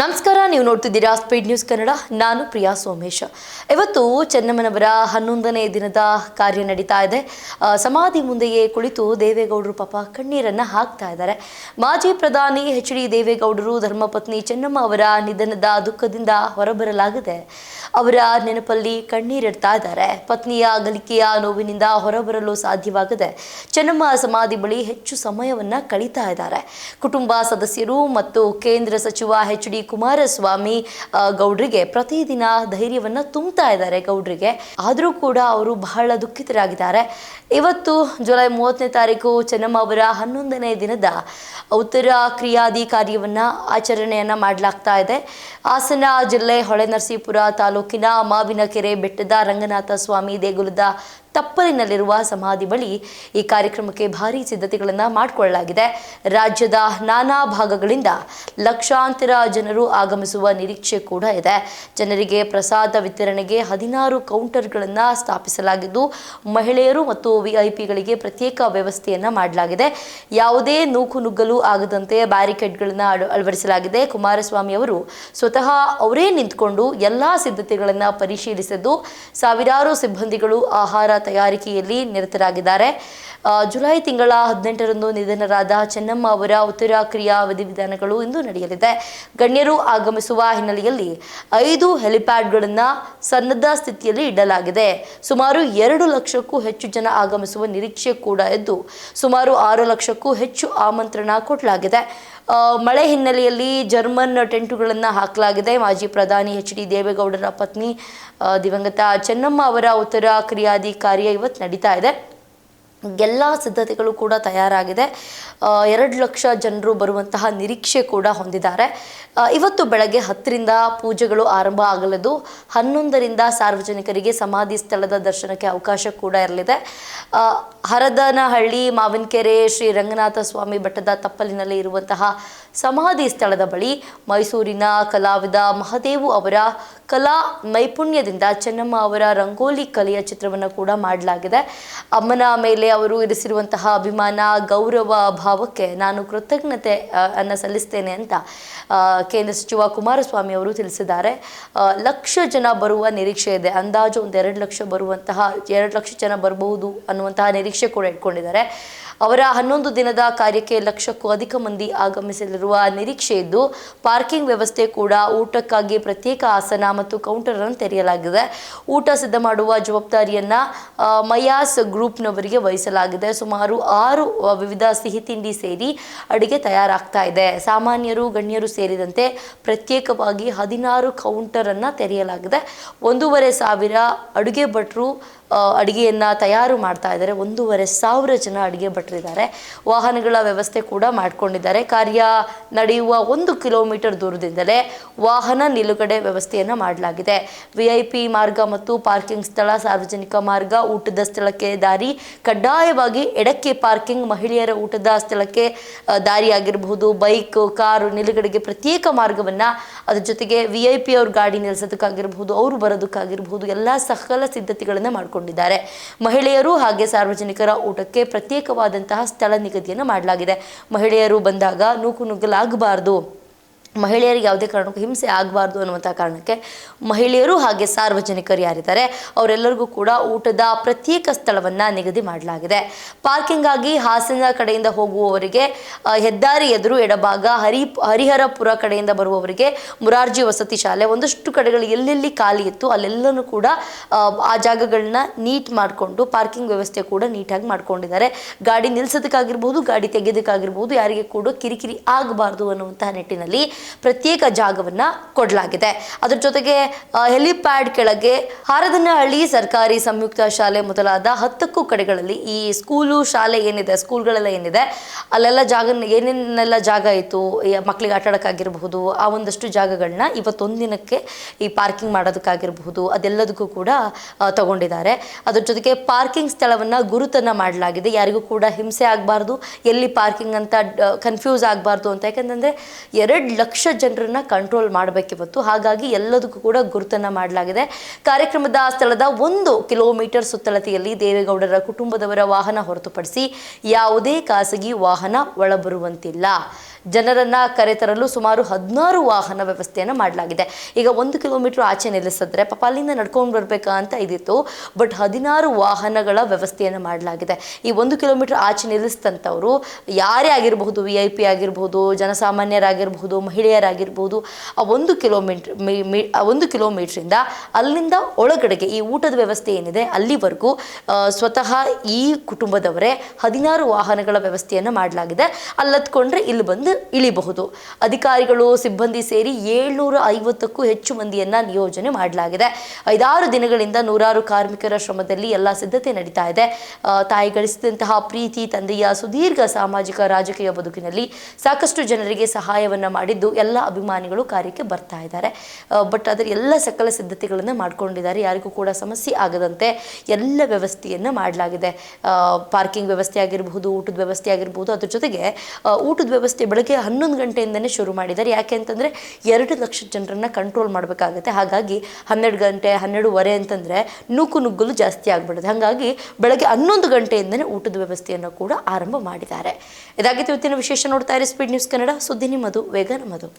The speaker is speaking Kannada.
ನಮಸ್ಕಾರ, ನೀವು ನೋಡ್ತಿದ್ದೀರಾ ಸ್ಪೀಡ್ ನ್ಯೂಸ್ ಕನ್ನಡ. ನಾನು ಪ್ರಿಯಾ ಸೋಮೇಶ್. ಇವತ್ತು ಚೆನ್ನಮ್ಮನವರ 11ನೇ ದಿನದ ಕಾರ್ಯ ನಡೀತಾ ಇದೆ. ಸಮಾಧಿ ಮುಂದೆಯೇ ಕುಳಿತು ದೇವೇಗೌಡರು ಪಾಪ ಕಣ್ಣೀರನ್ನು ಹಾಕ್ತಾ ಇದ್ದಾರೆ. ಮಾಜಿ ಪ್ರಧಾನಿ ಎಚ್.ಡಿ. ದೇವೇಗೌಡರು ಧರ್ಮಪತ್ನಿ ಚೆನ್ನಮ್ಮ ಅವರ ನಿಧನದ ದುಃಖದಿಂದ ಹೊರಬರಲಾಗಿದೆ. ಅವರ ನೆನಪಲ್ಲಿ ಕಣ್ಣೀರಿಡ್ತಾ ಇದ್ದಾರೆ. ಪತ್ನಿಯ ಅಗಲಿಕೆಯ ನೋವಿನಿಂದ ಹೊರಬರಲು ಸಾಧ್ಯವಾಗದೆ ಚೆನ್ನಮ್ಮ ಸಮಾಧಿ ಬಳಿ ಹೆಚ್ಚು ಸಮಯವನ್ನು ಕಳೀತಾ ಇದ್ದಾರೆ. ಕುಟುಂಬ ಸದಸ್ಯರು ಮತ್ತು ಕೇಂದ್ರ ಸಚಿವ ಎಚ್.ಡಿ. ಕುಮಾರಸ್ವಾಮಿ ಗೌಡ್ರಿಗೆ ಪ್ರತಿದಿನ ಧೈರ್ಯವನ್ನು ತುಂಬ್ತಾ ಇದ್ದಾರೆ ಗೌಡ್ರಿಗೆ. ಆದರೂ ಕೂಡ ಅವರು ಬಹಳ ದುಃಖಿತರಾಗಿದ್ದಾರೆ. ಇವತ್ತು ಜುಲೈ 30ನೇ ತಾರೀಕು ಚೆನ್ನಮ್ಮ ಅವರ 11ನೇ ದಿನದ ಉತ್ತರ ಕ್ರಿಯಾದಿ ಕಾರ್ಯವನ್ನು ಆಚರಣೆಯನ್ನು ಮಾಡಲಾಗ್ತಾ ಇದೆ. ಹಾಸನ ಜಿಲ್ಲೆ ಹೊಳೆನರಸೀಪುರ ತಾಲೂಕಿನ ಮಾವಿನಕೆರೆ ಬೆಟ್ಟದ ರಂಗನಾಥ ಸ್ವಾಮಿ ದೇಗುಲದ ತಪ್ಪಲಿನಲ್ಲಿರುವ ಸಮಾಧಿ ಬಳಿ ಈ ಕಾರ್ಯಕ್ರಮಕ್ಕೆ ಭಾರೀ ಸಿದ್ಧತೆಗಳನ್ನು ಮಾಡಿಕೊಳ್ಳಲಾಗಿದೆ. ರಾಜ್ಯದ ನಾನಾ ಭಾಗಗಳಿಂದ ಲಕ್ಷಾಂತರ ಜನರು ಆಗಮಿಸುವ ನಿರೀಕ್ಷೆ ಕೂಡ ಇದೆ. ಜನರಿಗೆ ಪ್ರಸಾದ ವಿತರಣೆಗೆ 16 ಕೌಂಟರ್ಗಳನ್ನು ಸ್ಥಾಪಿಸಲಾಗಿದ್ದು ಮಹಿಳೆಯರು ಮತ್ತು ವಿಐಪಿಗಳಿಗೆ ಪ್ರತ್ಯೇಕ ವ್ಯವಸ್ಥೆಯನ್ನು ಮಾಡಲಾಗಿದೆ. ಯಾವುದೇ ನೂಕುನುಗ್ಗಲು ಆಗದಂತೆ ಬ್ಯಾರಿಕೇಡ್ಗಳನ್ನು ಅಳವಡಿಸಲಾಗಿದೆ. ಕುಮಾರಸ್ವಾಮಿ ಅವರು ಸ್ವತಃ ಅವರೇ ನಿಂತುಕೊಂಡು ಎಲ್ಲ ಸಿದ್ಧತೆಗಳನ್ನು ಪರಿಶೀಲಿಸಿದ್ದು ಸಾವಿರಾರು ಸಿಬ್ಬಂದಿಗಳು ಆಹಾರ ತಯಾರಿಕೆಯಲ್ಲಿ ನಿರತರಾಗಿದ್ದಾರೆ. ಜುಲೈ ತಿಂಗಳ 18ರಂದು ನಿಧನರಾದ ಚೆನ್ನಮ್ಮ ಅವರ ಉತ್ತರ ಕ್ರಿಯಾ ವಿಧಿವಿಧಾನಗಳು ಇಂದು ನಡೆಯಲಿದೆ. ಗಣ್ಯರು ಆಗಮಿಸುವ ಹಿನ್ನೆಲೆಯಲ್ಲಿ 5 ಹೆಲಿಪ್ಯಾಡ್ಗಳನ್ನು ಸನ್ನದ್ಧ ಸ್ಥಿತಿಯಲ್ಲಿ ಇಡಲಾಗಿದೆ. ಸುಮಾರು 2 ಲಕ್ಷಕ್ಕೂ ಹೆಚ್ಚು ಜನ ಆಗಮಿಸುವ ನಿರೀಕ್ಷೆ ಕೂಡ ಇದ್ದು ಸುಮಾರು 6 ಲಕ್ಷಕ್ಕೂ ಹೆಚ್ಚು ಆಮಂತ್ರಣ ಕೊಡಲಾಗಿದೆ. ಮಳೆ ಹಿನ್ನೆಲೆಯಲ್ಲಿ ಜರ್ಮನ್ ಟೆಂಟುಗಳನ್ನು ಹಾಕಲಾಗಿದೆ. ಮಾಜಿ ಪ್ರಧಾನಿ ಎಚ್.ಡಿ. ದೇವೇಗೌಡರ ಪತ್ನಿ ದಿವಂಗತ ಚೆನ್ನಮ್ಮ ಅವರ ಉತ್ತರ ಕ್ರಿಯಾದಿ ಕಾರ್ಯ ಇವತ್ತು ನಡೀತಾ ಇದೆ. ಎಲ್ಲ ಸಿದ್ಧತೆಗಳು ಕೂಡ ತಯಾರಾಗಿದೆ. 2 ಲಕ್ಷ ಜನರು ಬರುವಂತಹ ನಿರೀಕ್ಷೆ ಕೂಡ ಹೊಂದಿದ್ದಾರೆ. ಇವತ್ತು ಬೆಳಗ್ಗೆ 10ರಿಂದ ಪೂಜೆಗಳು ಆರಂಭ ಆಗಲಿದ್ದು 11ರಿಂದ ಸಾರ್ವಜನಿಕರಿಗೆ ಸಮಾಧಿ ಸ್ಥಳದ ದರ್ಶನಕ್ಕೆ ಅವಕಾಶ ಕೂಡ ಇರಲಿದೆ. ಹರದನಹಳ್ಳಿ ಮಾವಿನಕೆರೆ ಶ್ರೀ ರಂಗನಾಥ ಸ್ವಾಮಿ ಬೆಟ್ಟದ ತಪ್ಪಲಿನಲ್ಲಿ ಇರುವಂತಹ ಸಮಾಧಿ ಸ್ಥಳದ ಬಳಿ ಮೈಸೂರಿನ ಕಲಾವಿದ ಮಹದೇವು ಅವರ ಕಲಾ ನೈಪುಣ್ಯದಿಂದ ಚೆನ್ನಮ್ಮ ಅವರ ರಂಗೋಲಿ ಕಲೆಯ ಚಿತ್ರವನ್ನು ಕೂಡ ಮಾಡಲಾಗಿದೆ. ಅಮ್ಮನ ಮೇಲೆ ಅವರು ಇರಿಸಿರುವಂತಹ ಅಭಿಮಾನ, ಗೌರವ ಭಾವಕ್ಕೆ ನಾನು ಕೃತಜ್ಞತೆ ಅನ್ನು ಸಲ್ಲಿಸ್ತೇನೆ ಅಂತ ಕೇಂದ್ರ ಸಚಿವ ಕುಮಾರಸ್ವಾಮಿ ಅವರು ತಿಳಿಸಿದ್ದಾರೆ. ಲಕ್ಷ ಜನ ಬರುವ ನಿರೀಕ್ಷೆ ಇದೆ. ಅಂದಾಜು ಒಂದು 2 ಲಕ್ಷ ಬರುವಂತಹ 2 ಲಕ್ಷ ಜನ ಬರಬಹುದು ಅನ್ನುವಂತಹ ನಿರೀಕ್ಷೆ ಕೂಡ ಇಟ್ಕೊಂಡಿದ್ದಾರೆ. ಅವರ 11 ದಿನದ ಕಾರ್ಯಕ್ಕೆ 1 ಲಕ್ಷಕ್ಕೂ ಅಧಿಕ ಮಂದಿ ಆಗಮಿಸಲಿರುವ ನಿರೀಕ್ಷೆ ಇದ್ದು ಪಾರ್ಕಿಂಗ್ ವ್ಯವಸ್ಥೆ ಕೂಡ, ಊಟಕ್ಕಾಗಿ ಪ್ರತ್ಯೇಕ ಆಸನ ಮತ್ತು ಕೌಂಟರ್ ಅನ್ನು ತೆರೆಯಲಾಗಿದೆ. ಊಟ ಸಿದ್ಧ ಮಾಡುವ ಜವಾಬ್ದಾರಿಯನ್ನ ಮಯಾಸ್ ಗ್ರೂಪ್ನವರಿಗೆ ವಹಿಸಲಾಗಿದೆ. ಸುಮಾರು 6 ವಿವಿಧ ಸಿಹಿ ತಿಂಡಿ ಸೇರಿ ಅಡಿಗೆ ತಯಾರಾಗ್ತಾ ಇದೆ. ಸಾಮಾನ್ಯರು ಗಣ್ಯರು ಸೇರಿದಂತೆ ಪ್ರತ್ಯೇಕವಾಗಿ 16 ಕೌಂಟರ್ ಅನ್ನು ತೆರೆಯಲಾಗಿದೆ. 1,500 ಅಡುಗೆ ಭಟ್ರು ಅಡುಗೆಯನ್ನು ತಯಾರು ಮಾಡ್ತಾ ಇದ್ದಾರೆ. 1,500 ಜನ ಅಡುಗೆ ಭಟ್ರಿದ್ದಾರೆ. ವಾಹನಗಳ ವ್ಯವಸ್ಥೆ ಕೂಡ ಮಾಡಿಕೊಂಡಿದ್ದಾರೆ. ಕಾರ್ಯ ನಡೆಯುವ 1 ಕಿಲೋಮೀಟರ್ ದೂರದಿಂದಲೇ ವಾಹನ ನಿಲುಗಡೆ ವ್ಯವಸ್ಥೆಯನ್ನು ಮಾಡಲಾಗಿದೆ. VIP ಮಾರ್ಗ ಮತ್ತು ಪಾರ್ಕಿಂಗ್ ಸ್ಥಳ, ಸಾರ್ವಜನಿಕ ಮಾರ್ಗ, ಊಟದ ಸ್ಥಳಕ್ಕೆ ದಾರಿ, ಕಡ್ಡಾಯವಾಗಿ ಎಡಕ್ಕೆ ಪಾರ್ಕಿಂಗ್, ಮಹಿಳೆಯರ ಊಟದ ಸ್ಥಳಕ್ಕೆ ದಾರಿಯಾಗಿರಬಹುದು, ಬೈಕ್ ಕಾರು ನಿಲುಗಡೆಗೆ ಪ್ರತ್ಯೇಕ ಮಾರ್ಗವನ್ನು, ಅದ್ರ ಜೊತೆಗೆ VIP ಅವ್ರ ಗಾಡಿ ನಿಲ್ಲಿಸೋದಕ್ಕಾಗಿರ್ಬಹುದು, ಅವರು ಬರೋದಕ್ಕಾಗಿರ್ಬಹುದು ಎಲ್ಲ ಸಕಲ ಸಿದ್ಧತೆಗಳನ್ನು ಮಾಡಿಕೊಂಡಿದ್ದಾರೆ. ಮಹಿಳೆಯರು ಹಾಗೆ ಸಾರ್ವಜನಿಕರ ಊಟಕ್ಕೆ ಪ್ರತ್ಯೇಕವಾದಂತಹ ಸ್ಥಳ ನಿಗದಿಯನ್ನು ಮಾಡಲಾಗಿದೆ. ಮಹಿಳೆಯರು ಬಂದಾಗ ನೂಕುನುಗ್ಗಲಾಗಬಾರ್ದು, ಮಹಿಳೆಯರಿಗೆ ಯಾವುದೇ ಕಾರಣಕ್ಕೂ ಹಿಂಸೆ ಆಗಬಾರ್ದು ಅನ್ನುವಂಥ ಕಾರಣಕ್ಕೆ ಮಹಿಳೆಯರು ಹಾಗೆ ಸಾರ್ವಜನಿಕರು ಯಾರಿದ್ದಾರೆ ಅವರೆಲ್ಲರಿಗೂ ಕೂಡ ಊಟದ ಪ್ರತ್ಯೇಕ ಸ್ಥಳವನ್ನು ನಿಗದಿ ಮಾಡಲಾಗಿದೆ. ಪಾರ್ಕಿಂಗ್ ಆಗಿ ಹಾಸನ ಕಡೆಯಿಂದ ಹೋಗುವವರಿಗೆ ಹೆದ್ದಾರಿ ಎದುರು ಎಡಭಾಗ, ಹರಿಹರಪುರ ಕಡೆಯಿಂದ ಬರುವವರಿಗೆ ಮುರಾರ್ಜಿ ವಸತಿ ಶಾಲೆ, ಒಂದಷ್ಟು ಕಡೆಗಳು ಎಲ್ಲೆಲ್ಲಿ ಖಾಲಿ ಇತ್ತು ಅಲ್ಲೆಲ್ಲನೂ ಕೂಡ ಆ ಜಾಗಗಳನ್ನ ನೀಟ್ ಮಾಡಿಕೊಂಡು ಪಾರ್ಕಿಂಗ್ ವ್ಯವಸ್ಥೆ ಕೂಡ ನೀಟಾಗಿ ಮಾಡ್ಕೊಂಡಿದ್ದಾರೆ. ಗಾಡಿ ನಿಲ್ಲಿಸೋದಕ್ಕಾಗಿರ್ಬೋದು, ಗಾಡಿ ತೆಗೆಯೋದಕ್ಕಾಗಿರ್ಬೋದು, ಯಾರಿಗೆ ಕೂಡ ಕಿರಿಕಿರಿ ಆಗಬಾರ್ದು ಅನ್ನುವಂತಹ ನಿಟ್ಟಿನಲ್ಲಿ ಪ್ರತ್ಯೇಕ ಜಾಗವನ್ನ ಕೊಡಲಾಗಿದೆ. ಅದರ ಜೊತೆಗೆ ಹೆಲಿಪ್ಯಾಡ್ ಕೆಳಗೆ ಹಾರದನಹಳ್ಳಿ ಸರ್ಕಾರಿ ಸಂಯುಕ್ತ ಶಾಲೆ ಮೊದಲಾದ 10ಕ್ಕೂ ಕಡೆಗಳಲ್ಲಿ ಈ ಸ್ಕೂಲು ಶಾಲೆ ಏನಿದೆ, ಸ್ಕೂಲ್ಗಳೆಲ್ಲ ಏನಿದೆ ಅಲ್ಲೆಲ್ಲ ಏನೇನೆಲ್ಲ ಜಾಗ ಇತ್ತು, ಮಕ್ಕಳಿಗೆ ಆಟ ಆಡೋಕ್ಕಾಗಿರಬಹುದು, ಆ ಒಂದಷ್ಟು ಜಾಗಗಳನ್ನ ಇವತ್ತೊಂದು ದಿನಕ್ಕೆ ಈ ಪಾರ್ಕಿಂಗ್ ಮಾಡೋದಕ್ಕಾಗಿರಬಹುದು ಅದೆಲ್ಲದಕ್ಕೂ ಕೂಡ ತಗೊಂಡಿದ್ದಾರೆ. ಅದ್ರ ಜೊತೆಗೆ ಪಾರ್ಕಿಂಗ್ ಸ್ಥಳವನ್ನು ಗುರುತನ್ನು ಮಾಡಲಾಗಿದೆ. ಯಾರಿಗೂ ಕೂಡ ಹಿಂಸೆ ಆಗಬಾರ್ದು, ಎಲ್ಲಿ ಪಾರ್ಕಿಂಗ್ ಅಂತ ಕನ್ಫ್ಯೂಸ್ ಆಗಬಾರ್ದು ಅಂತ. ಯಾಕಂತಂದರೆ 2 ಲಕ್ಷ ಜನರನ್ನ ಕಂಟ್ರೋಲ್ ಮಾಡಬೇಕಿವತ್ತು. ಹಾಗಾಗಿ ಎಲ್ಲದಕ್ಕೂ ಕೂಡ ಗುರುತನ್ನು ಮಾಡಲಾಗಿದೆ. ಕಾರ್ಯಕ್ರಮದ ಸ್ಥಳದ 1 ಕಿಲೋಮೀಟರ್ ಸುತ್ತಳತೆಯಲ್ಲಿ ದೇವೇಗೌಡರ ಕುಟುಂಬದವರ ವಾಹನ ಹೊರತುಪಡಿಸಿ ಯಾವುದೇ ಖಾಸಗಿ ವಾಹನ ಒಳಬರುವಂತಿಲ್ಲ. ಜನರನ್ನು ಕರೆತರಲು ಸುಮಾರು 16 ವಾಹನ ವ್ಯವಸ್ಥೆಯನ್ನು ಮಾಡಲಾಗಿದೆ. ಈಗ 1 ಕಿಲೋಮೀಟರ್ ಆಚೆ ನಿಲ್ಲಿಸಿದ್ರೆ ಪಾಪ ಅಲ್ಲಿಂದ ನಡ್ಕೊಂಡು ಬರಬೇಕಾ ಅಂತ ಇದಿತ್ತು. ಬಟ್ 16 ವಾಹನಗಳ ವ್ಯವಸ್ಥೆಯನ್ನು ಮಾಡಲಾಗಿದೆ. ಈ 1 ಕಿಲೋಮೀಟರ್ ಆಚೆ ನಿಲ್ಲಿಸಿದಂಥವರು ಯಾರೇ ಆಗಿರಬಹುದು, VIP ಆಗಿರಬಹುದು, ಜನಸಾಮಾನ್ಯರಾಗಿರಬಹುದು, ಮಹಿಳೆಯರಾಗಿರ್ಬೋದು, ಆ 1 ಕಿಲೋಮೀಟ್ರಿಂದ ಅಲ್ಲಿಂದ ಒಳಗಡೆಗೆ ಈ ಊಟದ ವ್ಯವಸ್ಥೆ ಏನಿದೆ ಅಲ್ಲಿವರೆಗೂ ಸ್ವತಃ ಈ ಕುಟುಂಬದವರೇ 16 ವಾಹನಗಳ ವ್ಯವಸ್ಥೆಯನ್ನು ಮಾಡಲಾಗಿದೆ. ಅಲ್ಲತ್ಕೊಂಡ್ರೆ ಇಲ್ಲಿ ಬಂದು ಇಳಿಬಹುದು. ಅಧಿಕಾರಿಗಳು, ಸಿಬ್ಬಂದಿ ಸೇರಿ 750ಕ್ಕೂ ಹೆಚ್ಚು ಮಂದಿಯನ್ನ ನಿಯೋಜನೆ ಮಾಡಲಾಗಿದೆ. 5-6 ದಿನಗಳಿಂದ ನೂರಾರು ಕಾರ್ಮಿಕರ ಶ್ರಮದಲ್ಲಿ ಎಲ್ಲ ಸಿದ್ಧತೆ ನಡೀತಾ ಇದೆ. ತಾಯಿ ಗಳಿಸಿದಂತಹ ಪ್ರೀತಿ, ತಂದೆಯ ಸುದೀರ್ಘ ಸಾಮಾಜಿಕ ರಾಜಕೀಯ ಬದುಕಿನಲ್ಲಿ ಸಾಕಷ್ಟು ಜನರಿಗೆ ಸಹಾಯವನ್ನ ಮಾಡಿದ್ದು ಎಲ್ಲ ಅಭಿಮಾನಿಗಳು ಕಾರ್ಯಕ್ಕೆ ಬರ್ತಾ ಇದ್ದಾರೆ. ಬಟ್ ಅದರ ಎಲ್ಲ ಸಕಲ ಸಿದ್ಧತೆಗಳನ್ನು ಮಾಡ್ಕೊಂಡಿದ್ದಾರೆ. ಯಾರಿಗೂ ಕೂಡ ಸಮಸ್ಯೆ ಆಗದಂತೆ ಎಲ್ಲ ವ್ಯವಸ್ಥೆಯನ್ನು ಮಾಡಲಾಗಿದೆ. ಪಾರ್ಕಿಂಗ್ ವ್ಯವಸ್ಥೆ ಆಗಿರಬಹುದು, ಊಟದ ವ್ಯವಸ್ಥೆ ಆಗಿರಬಹುದು. ಅದ್ರ ಜೊತೆಗೆ ಊಟದ ವ್ಯವಸ್ಥೆ ಬೆಳಗ್ಗೆ 11 ಗಂಟೆಯಿಂದನೇ ಶುರು ಮಾಡಿದ್ದಾರೆ. ಯಾಕೆ ಅಂತಂದರೆ 2 ಲಕ್ಷ ಜನರನ್ನು ಕಂಟ್ರೋಲ್ ಮಾಡಬೇಕಾಗುತ್ತೆ. ಹಾಗಾಗಿ 12 ಗಂಟೆ 12:30 ಅಂತಂದರೆ ನುಗ್ಗಲು ಜಾಸ್ತಿ ಆಗಿಬಿಡುತ್ತೆ. ಹಾಗಾಗಿ ಬೆಳಗ್ಗೆ 11 ಗಂಟೆಯಿಂದನೇ ಊಟದ ವ್ಯವಸ್ಥೆಯನ್ನು ಕೂಡ ಆರಂಭ ಮಾಡಿದ್ದಾರೆ. ಇದಾಗಿತ್ತು ಇವತ್ತಿನ ವಿಶೇಷ. ನೋಡ್ತಾ ಇರಿ ಸ್ಪೀಡ್ ನ್ಯೂಸ್ ಕನ್ನಡ. ಸುದ್ದಿ ನಿಮ್ಮದು, ವೇಗ ನಮ್ಮದು.